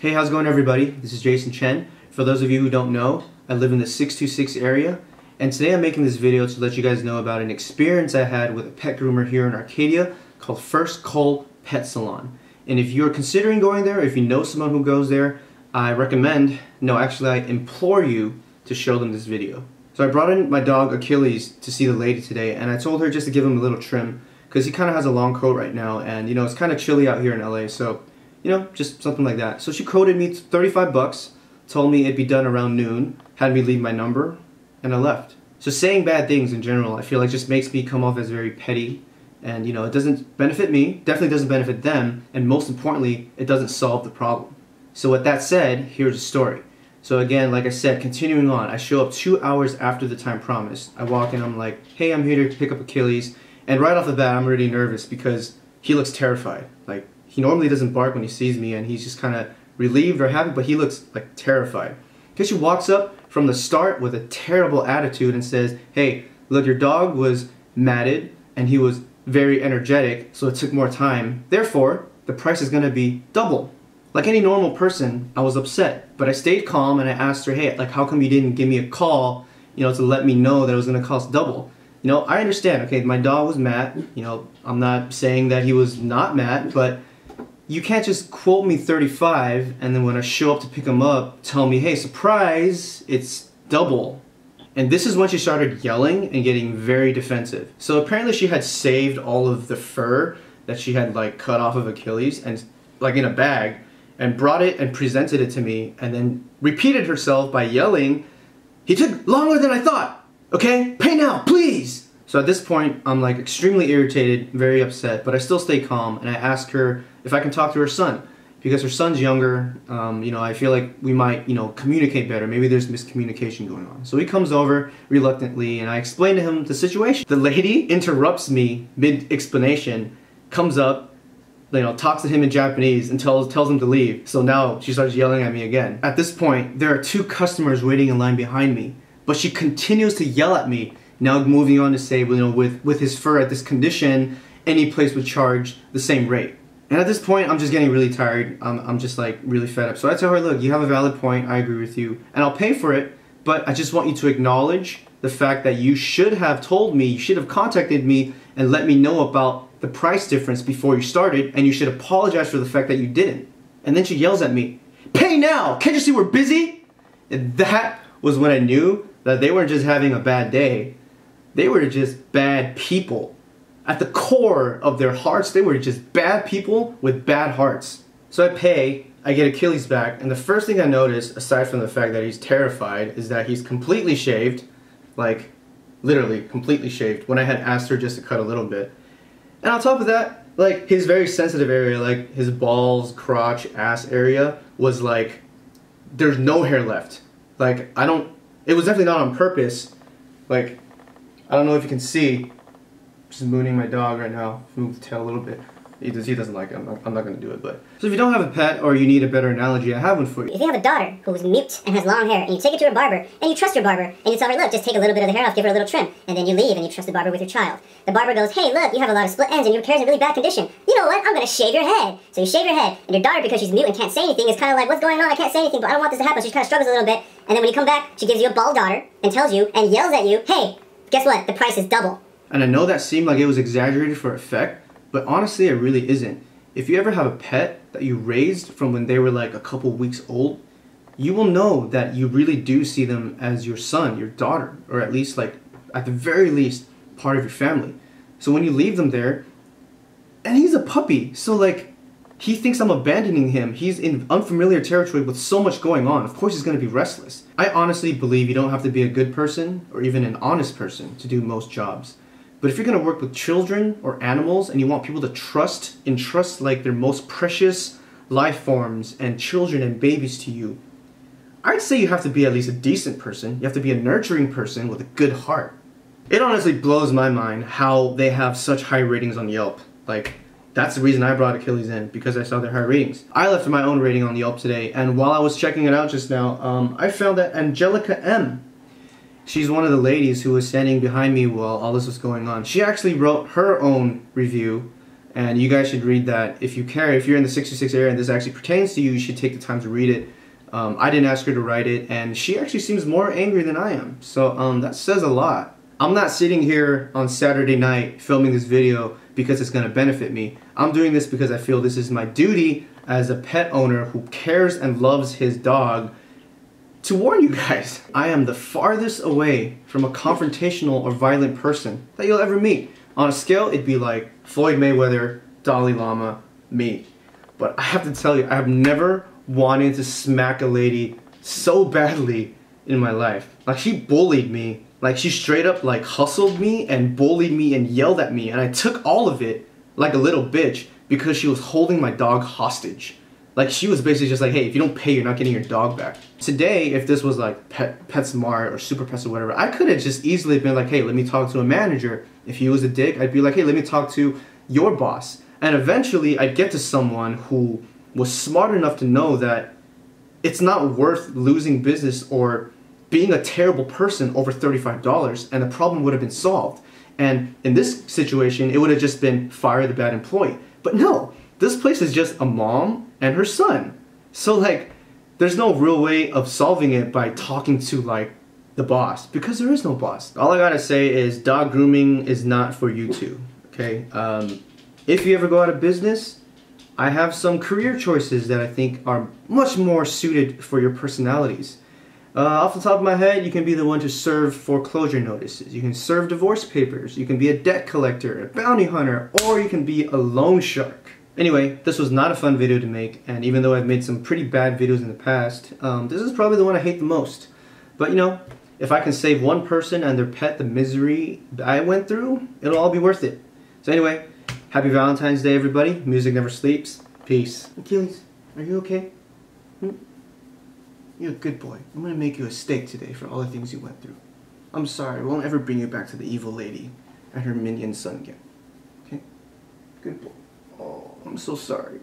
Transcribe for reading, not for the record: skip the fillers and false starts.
Hey, how's it going everybody? This is Chen. For those of you who don't know, I live in the 626 area, and today I'm making this video to let you guys know about an experience I had with a pet groomer here in Arcadia called First-Col Pet Salon. And if you're considering going there, if you know someone who goes there, I recommend, no actually I implore you to show them this video. So I brought in my dog Achilles to see the lady today, and I told her just to give him a little trim because he kind of has a long coat right now, and you know, it's kind of chilly out here in LA, so you know, just something like that. So she quoted me 35 bucks, told me it'd be done around noon, had me leave my number, and I left. So saying bad things in general, I feel like just makes me come off as very petty, and you know, it doesn't benefit me, definitely doesn't benefit them, and most importantly, it doesn't solve the problem. So with that said, here's the story. So again, like I said, continuing on, I show up 2 hours after the time promised. I walk in, I'm like, hey, I'm here to pick up Achilles, and right off the bat, I'm already nervous because he looks terrified. Like, he normally doesn't bark when he sees me, and he's just kind of relieved or happy, but he looks like terrified. Because she walks up from the start with a terrible attitude and says, hey, look, your dog was matted and he was very energetic, so it took more time. Therefore, the price is going to be double. Like any normal person, I was upset, but I stayed calm and I asked her, hey, like, how come you didn't give me a call, you know, to let me know that it was going to cost double? You know, I understand, okay, my dog was mad, you know, I'm not saying that he was not mad, but you can't just quote me 35 and then when I show up to pick him up, tell me, hey, surprise, it's double. And this is when she started yelling and getting very defensive. So apparently she had saved all of the fur that she had like cut off of Achilles and like in a bag and brought it and presented it to me and then repeated herself by yelling, he took longer than I thought, okay? Pay now, please! So at this point, I'm like extremely irritated, very upset, but I still stay calm and I ask her if I can talk to her son. Because her son's younger, you know, I feel like we might, you know, communicate better. Maybe there's miscommunication going on. So he comes over reluctantly and I explain to him the situation. The lady interrupts me mid-explanation, comes up, you know, talks to him in Japanese and tells him to leave. So now she starts yelling at me again. At this point, there are 2 customers waiting in line behind me, but she continues to yell at me. Now moving on to say, you know, with his fur at this condition, any place would charge the same rate. And at this point, I'm just getting really tired. I'm just like really fed up. So I tell her, look, you have a valid point. I agree with you. And I'll pay for it. But I just want you to acknowledge the fact that you should have told me, you should have contacted me and let me know about the price difference before you started. And you should apologize for the fact that you didn't. And then she yells at me, pay now! Can't you see we're busy? And that was when I knew that they weren't just having a bad day. They were just bad people. At the core of their hearts, they were just bad people with bad hearts. So I pay, I get Achilles back, and the first thing I notice, aside from the fact that he's terrified, is that he's completely shaved, like literally completely shaved, when I had asked her just to cut a little bit. And on top of that, like his very sensitive area, like his balls, crotch, ass area, was like, there's no hair left. Like, it was definitely not on purpose. Like, I don't know if you can see, just mooning my dog right now. Move the tail a little bit. He doesn't like it. I'm not going to do it. But so if you don't have a pet or you need a better analogy, I have one for you. If you have a daughter who is mute and has long hair, and you take it to a barber, and you trust your barber, and you tell her, look, just take a little bit of the hair off, give her a little trim, and then you leave and you trust the barber with your child. The barber goes, hey, look, you have a lot of split ends and your hair's in really bad condition. You know what? I'm going to shave your head. So you shave your head, and your daughter, because she's mute and can't say anything, is kind of like, what's going on? I can't say anything, but I don't want this to happen. So she kind of struggles a little bit, and then when you come back, she gives you a bald daughter and tells you and yells at you, hey, guess what? The price is double. And I know that seemed like it was exaggerated for effect, but honestly it really isn't. If you ever have a pet that you raised from when they were like a couple weeks old, you will know that you really do see them as your son, your daughter, or at least like, at the very least, part of your family. So when you leave them there, and he's a puppy, so like, he thinks I'm abandoning him. He's in unfamiliar territory with so much going on. Of course he's going to be restless. I honestly believe you don't have to be a good person or even an honest person to do most jobs. But if you're going to work with children or animals and you want people to entrust like their most precious life forms and children and babies to you, I'd say you have to be at least a decent person. You have to be a nurturing person with a good heart. It honestly blows my mind how they have such high ratings on Yelp. Like, that's the reason I brought Achilles in, because I saw their high ratings. I left my own rating on Yelp today, and while I was checking it out just now, I found that Angelica M. She's one of the ladies who was standing behind me while all this was going on. She actually wrote her own review, And you guys should read that if you care. If you're in the 626 area and this actually pertains to you, you should take the time to read it. I didn't ask her to write it, and she actually seems more angry than I am. So that says a lot. I'm not sitting here on Saturday night filming this video because it's going to benefit me. I'm doing this because I feel this is my duty as a pet owner who cares and loves his dog to warn you guys. I am the farthest away from a confrontational or violent person that you'll ever meet. On a scale, it'd be like Floyd Mayweather, Dalai Lama, me. But I have to tell you, I have never wanted to smack a lady so badly in my life. Like, she bullied me. Like, she straight up like hustled me and bullied me and yelled at me, and I took all of it like a little bitch because she was holding my dog hostage. Like, she was basically just like, hey, if you don't pay, you're not getting your dog back. Today, if this was like PetSmart or Super Pets or whatever, I could have just easily been like, hey, let me talk to a manager. If he was a dick, I'd be like, hey, let me talk to your boss. And eventually, I'd get to someone who was smart enough to know that it's not worth losing business or being a terrible person over $35, and the problem would have been solved. And in this situation, it would have just been fire the bad employee. But no, this place is just a mom and her son. So like, there's no real way of solving it by talking to like the boss, because there is no boss. All I gotta say is dog grooming is not for you two, okay? If you ever go out of business, I have some career choices that I think are much more suited for your personalities. Off the top of my head, you can be the one to serve foreclosure notices. You can serve divorce papers. You can be a debt collector, a bounty hunter, or you can be a loan shark. Anyway, this was not a fun video to make, and even though I've made some pretty bad videos in the past, this is probably the one I hate the most. But you know, if I can save one person and their pet the misery I went through, it'll all be worth it. So anyway, happy Valentine's Day, everybody. Music never sleeps. Peace. Achilles, are you okay? You're a good boy. I'm gonna make you a steak today for all the things you went through. I'm sorry, I won't ever bring you back to the evil lady and her minion son again. Okay? Good boy. Oh, I'm so sorry.